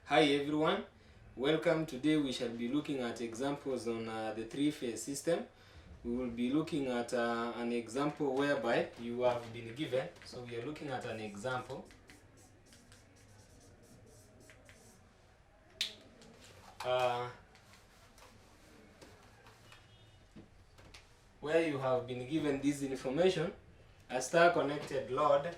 Hi everyone, welcome. Today we shall be looking at examples on the three-phase system. We will be looking at an example whereby you have been given, so we are looking at an example where you have been given this information: a star connected load,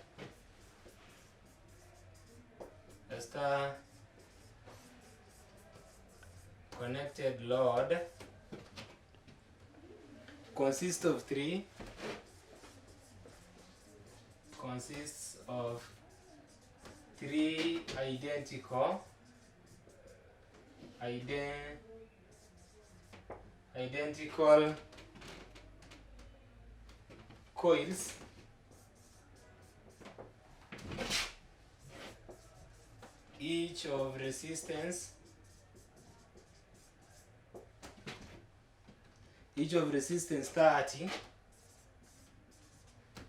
consists of three identical coils each of resistance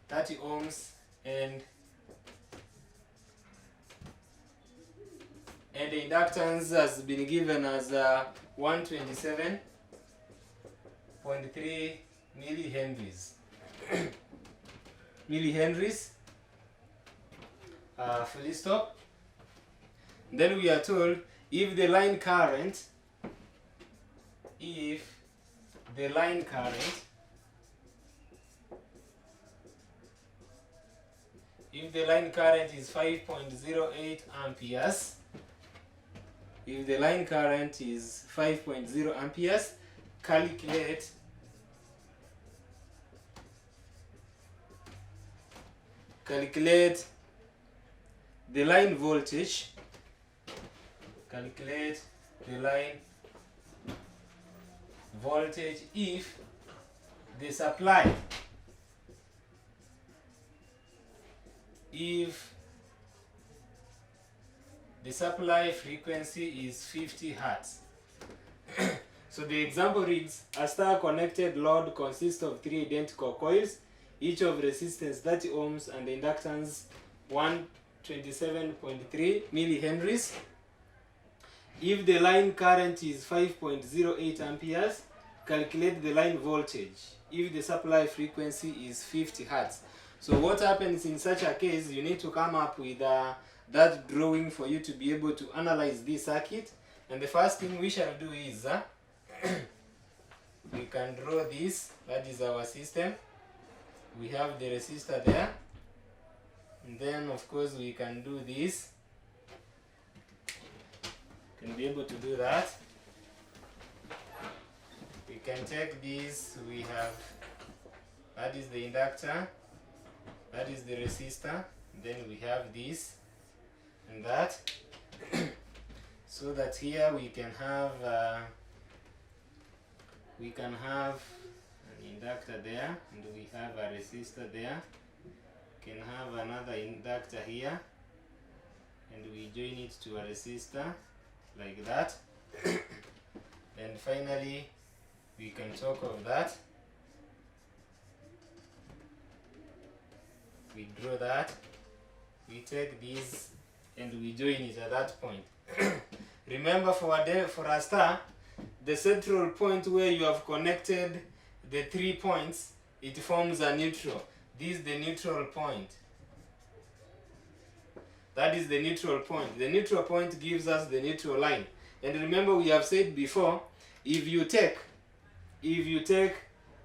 30 ohms and the inductance has been given as 127.3 millihenries. Fully stop. Then we are told if the line current is 5.08 amperes, calculate the line voltage. If the supply frequency is 50 hertz. So the example reads: a star connected load consists of three identical coils, each of resistance 30 ohms and inductance 127.3 millihenries. If the line current is 5.08 amperes, calculate the line voltage if the supply frequency is 50 hertz. So what happens in such a case, you need to come up with that drawing for you to be able to analyze this circuit. And the first thing we shall do is we can draw this. That is our system. We have the resistor there, and then of course we can do this. Can be able to do that. We can take this. We have, that is the inductor, that is the resistor, then we have this and that. So that here we can have an inductor there, and we have a resistor there. We can have another inductor here, and we join it to a resistor like that. And finally we can talk of that. We draw that, we take this and we join it at that point. Remember, for a star, the central point where you have connected the 3 points, it forms a neutral. This is the neutral point. That is the neutral point. The neutral point gives us the neutral line. And remember, we have said before, if you take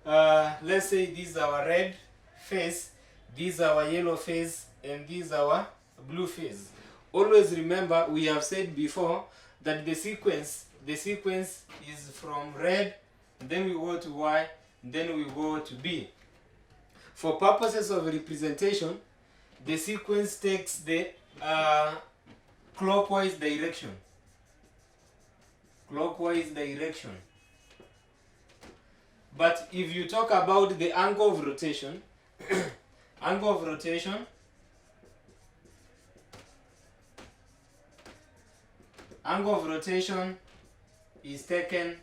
let's say this is our red phase, this is our yellow phase, and this is our blue phase. Always remember, we have said before that the sequence is from red, then we go to Y, then we go to B. For purposes of representation, the sequence takes the clockwise direction. But if you talk about the angle of rotation, angle of rotation is taken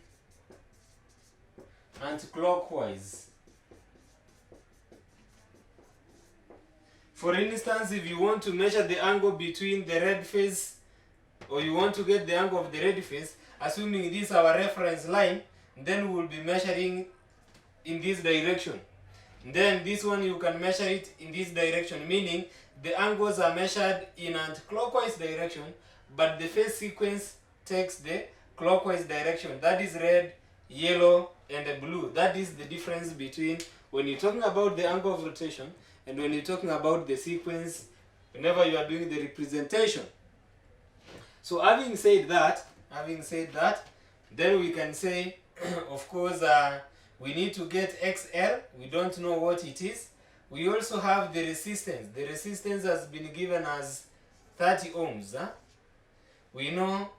anti-clockwise. For instance, if you want to measure the angle between the red phase or you want to get the angle of the red phase, assuming this is our reference line, then we will be measuring in this direction. Then this one you can measure it in this direction, meaning the angles are measured in anti-clockwise direction, but the phase sequence takes the clockwise direction. That is red, yellow, and blue. That is the difference between when you're talking about the angle of rotation and when you're talking about the sequence whenever you are doing the representation. So having said that, then we can say, of course, we need to get XL. We don't know what it is. We also have the resistance. The resistance has been given as 30 ohms. We know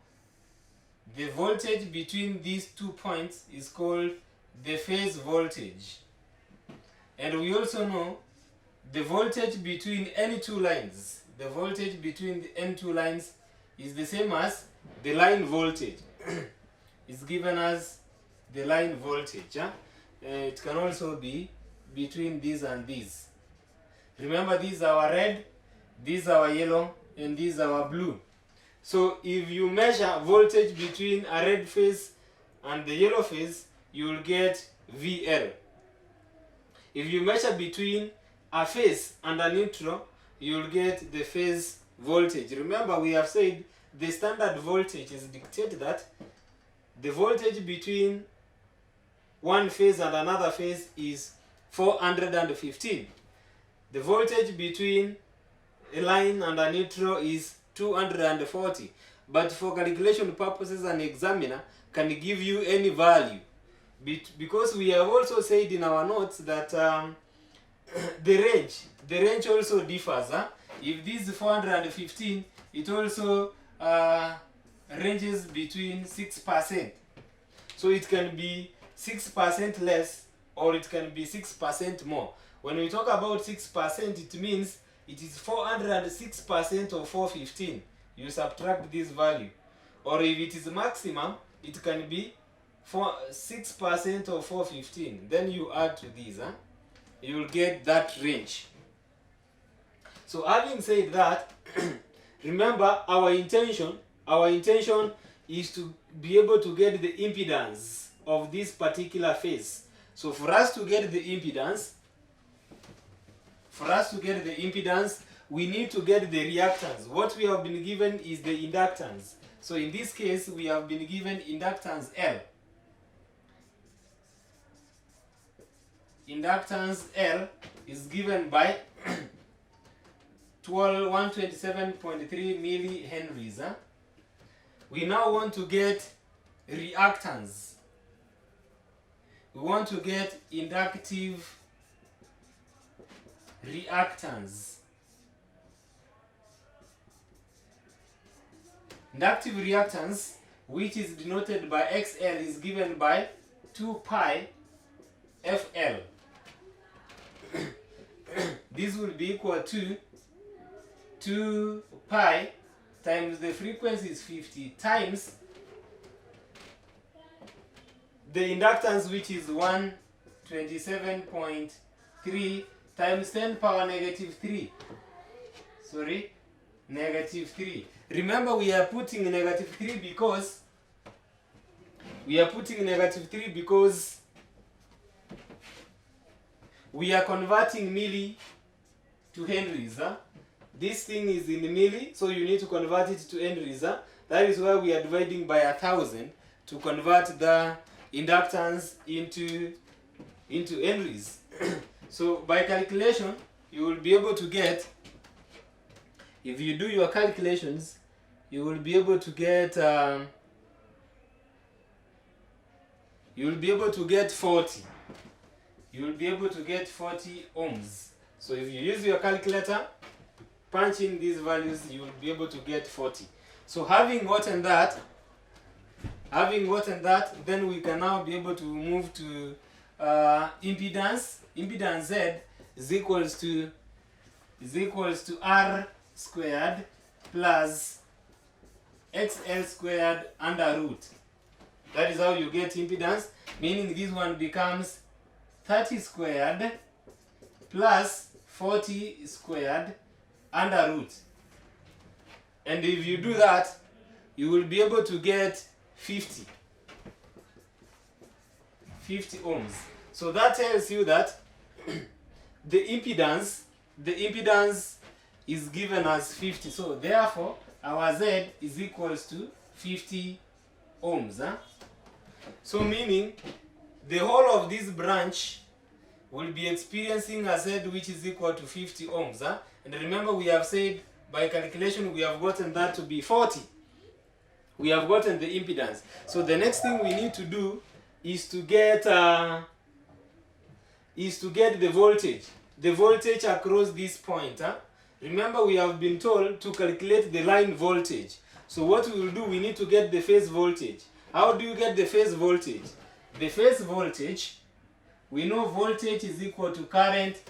the voltage between these 2 points is called the phase voltage. And we also know the voltage between any two lines. The voltage between the any two lines is the same as the line voltage. It's given as the line voltage. It can also be between these and these. Remember, these are our red, these are our yellow, and these are our blue. So if you measure voltage between a red phase and the yellow phase, you will get VL. If you measure between a phase and a neutral, you will get the phase voltage. Remember, we have said the standard voltage is dictated that the voltage between one phase and another phase is 415. The voltage between a line and a neutral is 240. But for calculation purposes, an examiner can give you any value. Because we have also said in our notes that the range also differs. If this is 415, it also ranges between 6%. So it can be 6% less or it can be 6% more. When we talk about 6%, it means it is 406% of 415. You subtract this value. Or if it is maximum, it can be 6% of 415. Then you add to this. You will get that range. So having said that, remember our intention is to be able to get the impedance of this particular phase. So for us to get the impedance, we need to get the reactance. What we have been given is the inductance. So in this case, we have been given inductance L. Inductance L is given by 127.3 millihenries. We now want to get reactance. We want to get inductive reactance. Inductive reactance, which is denoted by XL, is given by 2 pi FL. This will be equal to 2 pi times the frequency is 50 times the inductance, which is 127.3 times 10 power negative 3. Sorry, negative 3. Remember, we are putting negative 3 because we are converting milli to henries. This thing is in milli, so you need to convert it to henries. That is why we are dividing by 1,000 to convert the inductance into henries. So by calculation, you will be able to get, if you do your calculations, you will be able to get 40. You will be able to get 40 ohms. So if you use your calculator, punch in these values, you will be able to get 40. So having gotten that, then we can now be able to move to impedance. Impedance Z is equals to R squared plus XL squared under root. That is how you get impedance, meaning this one becomes 30 squared plus 40 squared under root. And if you do that, you will be able to get 50 ohms. So that tells you that the impedance is given as 50. So therefore, our Z is equals to 50 ohms. So meaning, the whole of this branch will be experiencing a Z which is equal to 50 ohms. And remember, we have said by calculation we have gotten that to be 40. We have gotten the impedance. So the next thing we need to do is to get the voltage. The voltage across this point. Remember, we have been told to calculate the line voltage. So what we will do, we need to get the phase voltage. How do you get the phase voltage? The phase voltage, we know voltage is equal to current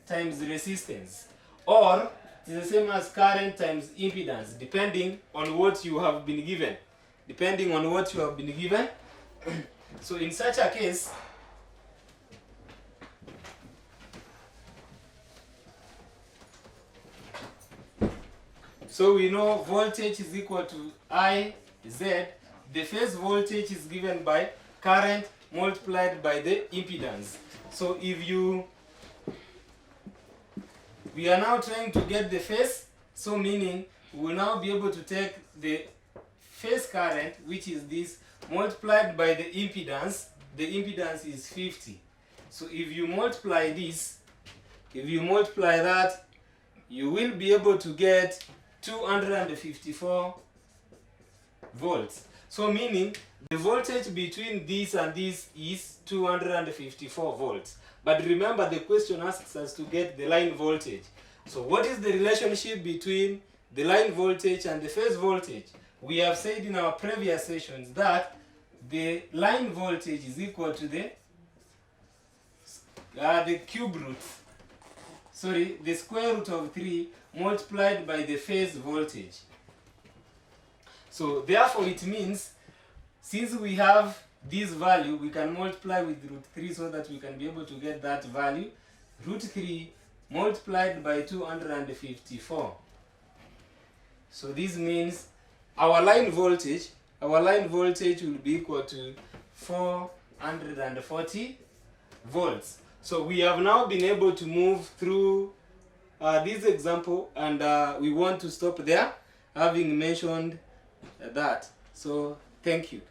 times resistance, or it is the same as current times impedance, depending on what you have been given. So in such a case, so we know voltage is equal to I, Z. The phase voltage is given by current multiplied by the impedance. So we are now trying to get the phase, so meaning we will now be able to take the phase current, which is this, multiplied by the impedance. The impedance is 50. So if you multiply that, you will be able to get 254 volts. So meaning the voltage between this and this is 254 volts. But remember, the question asks us to get the line voltage. So what is the relationship between the line voltage and the phase voltage? We have said in our previous sessions that the line voltage is equal to the square root of 3 multiplied by the phase voltage. So therefore it means, since we have this value, we can multiply with root 3 so that we can be able to get that value. Root 3 multiplied by 254. So this means our line voltage will be equal to 440 volts. So we have now been able to move through this example, and we want to stop there, having mentioned that. So thank you.